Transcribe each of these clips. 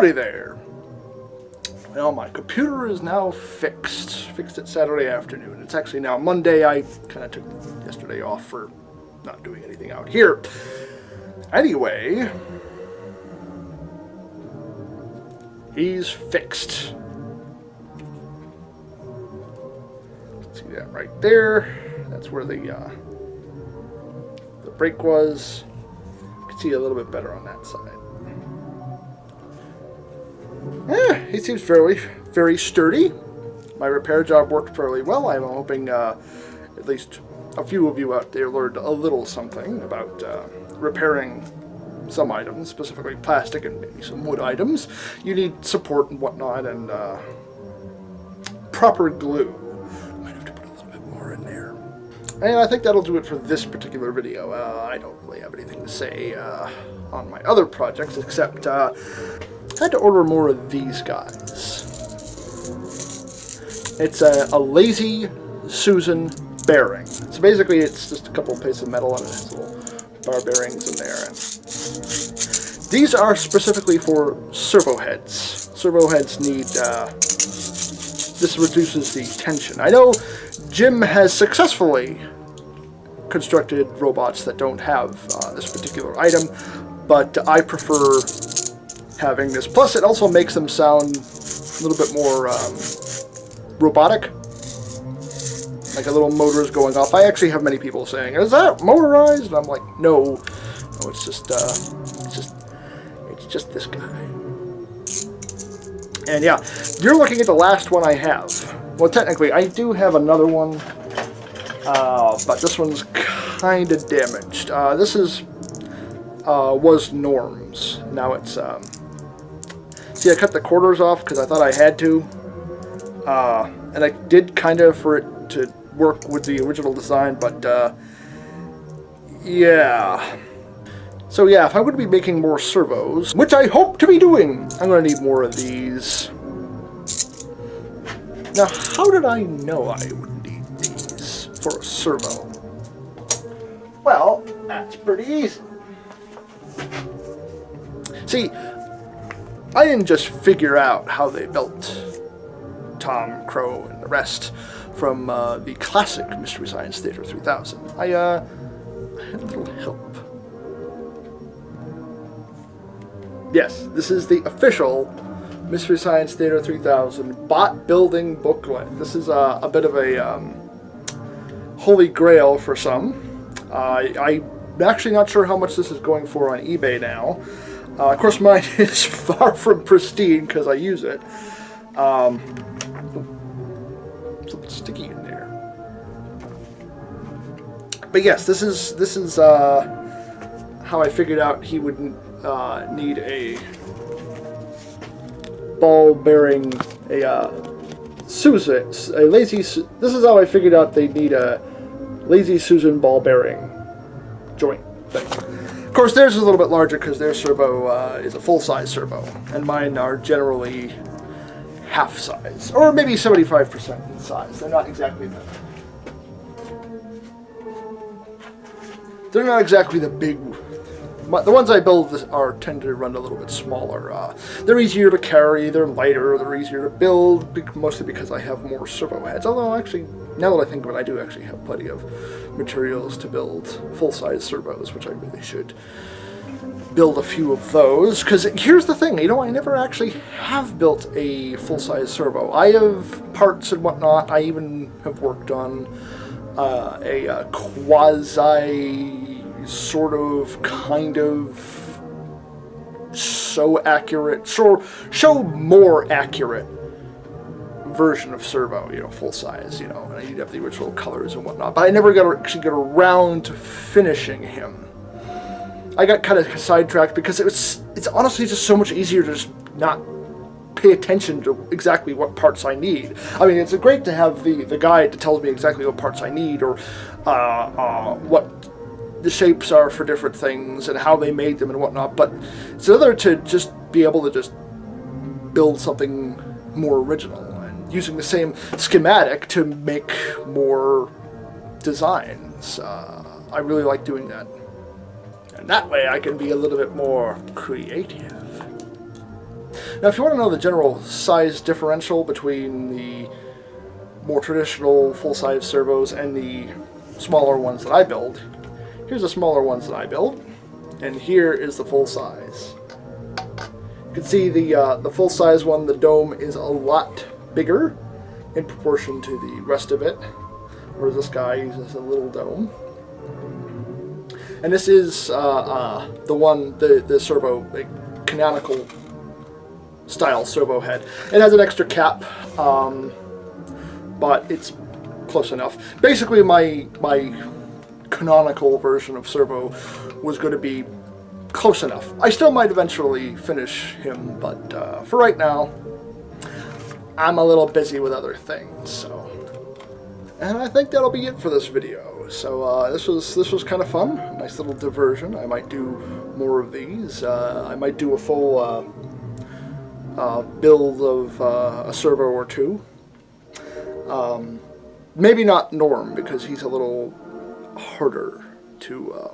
Howdy there! Well, my computer is now fixed. Fixed it Saturday afternoon. It's actually now Monday. I kind of took yesterday off for not doing anything out here. Anyway, he's fixed. See that right there? That's where the brake was. You can see a little bit better on that side. He seems very sturdy. My repair job worked fairly well. I'm hoping at least a few of you out there learned a little something about repairing some items, specifically plastic and maybe some wood items. You need support and whatnot, and proper glue. Might have to put a little bit more in there. And I think that'll do it for this particular video. I don't really have anything to say on my other projects, except I had to order more of these guys. It's a Lazy Susan bearing. So basically it's just a couple of pieces of metal and it has little bar bearings in there. These are specifically for servo heads. Servo heads need, this reduces the tension. I know Jim has successfully constructed robots that don't have this particular item, but I prefer having this. Plus it also makes them sound a little bit more robotic, like a little motor is going off. I actually have many people saying, "Is that motorized?" And I'm like, no, it's just this guy. And yeah, you're looking at the last one I have. Well, technically, I do have another one, but this one's kind of damaged. This was Norm's. Now it's see, I cut the quarters off because I thought I had to. And I did kind of for it to work with the original design, but yeah. So yeah, if I'm going to be making more servos, which I hope to be doing, I'm going to need more of these. Now, how did I know I would need these for a servo? Well, that's pretty easy. See, I didn't just figure out how they built Tom, Crow, and the rest from the classic Mystery Science Theater 3000. I had a little help. Yes, this is the official Mystery Science Theater 3000 bot building booklet. This is a bit of a holy grail for some. I'm actually not sure how much this is going for on eBay now. Of course, mine is far from pristine because I use it. Something sticky in there. But yes, this is how I figured out he would need a ball bearing, Susan, a lazy. This is how I figured out they need a Lazy Susan ball bearing joint thing. Of course, theirs is a little bit larger because their servo is a full-size servo, and mine are generally half size, or maybe 75% in size. They're not exactly the big. The ones I build tend to run a little bit smaller. They're easier to carry, they're lighter, they're easier to build, mostly because I have more servo heads. Although actually, now that I think of it, I do actually have plenty of materials to build full-size servos, which I really should build a few of those. Because here's the thing, I never actually have built a full-size servo. I have parts and whatnot. I even have worked on a quasi sort of kind of show more accurate version of servo, full size, and I need to have the original colors and whatnot, but I never actually got around to finishing him. I got kind of sidetracked because it's honestly just so much easier to just not pay attention to exactly what parts I need. I mean, it's great to have the guide that tells me exactly what parts I need, or what the shapes are for different things and how they made them and whatnot, but it's another to just be able to just build something more original and using the same schematic to make more designs. I really like doing that, and that way I can be a little bit more creative. Now, if you want to know the general size differential between the more traditional full-size servos and the smaller ones that I build, here's the smaller ones that I build, and here is the full-size. You can see the full-size one, the dome is a lot bigger in proportion to the rest of it, whereas this guy uses a little dome. And this is the servo, like, canonical style servo head. It has an extra cap, but it's close enough. Basically, my canonical version of servo was going to be close enough. I still might eventually finish him, but for right now, I'm a little busy with other things. So, and I think that'll be it for this video. So this was kind of fun, nice little diversion. I might do more of these. I might do a full build of a servo or two. Maybe not Norm, because he's a little harder to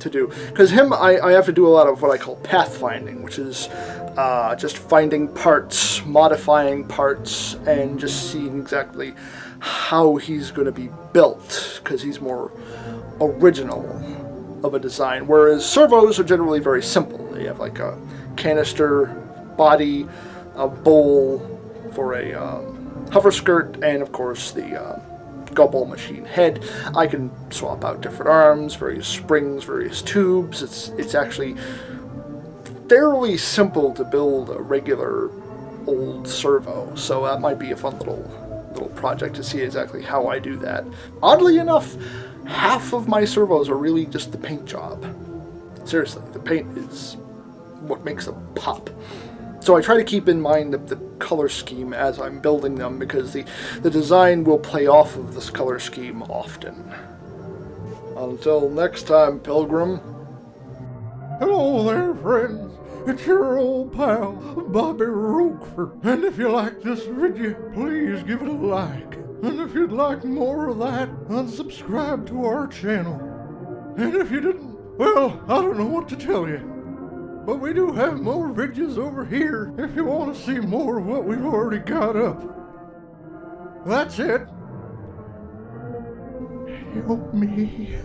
do. Because him, I have to do a lot of what I call pathfinding, which is just finding parts, modifying parts, and just seeing exactly how he's going to be built, because he's more original of a design. Whereas servos are generally very simple. They have like a canister body, a bowl for a hover skirt, and of course the gumball machine head. I can swap out different arms, various springs, various tubes. It's actually fairly simple to build a regular old servo, so that might be a fun little project to see exactly how I do that. Oddly enough, half of my servos are really just the paint job. Seriously, the paint is what makes them pop. So I try to keep in mind the color scheme as I'm building them, because the design will play off of this color scheme often. Until next time, Pilgrim. Hello there, friends. It's your old pal, Bobby Roquefort. And if you like this video, please give it a like. And if you'd like more of that, unsubscribe to our channel. And if you didn't, well, I don't know what to tell you. But we do have more videos over here if you want to see more of what we've already got up. That's it. Help me.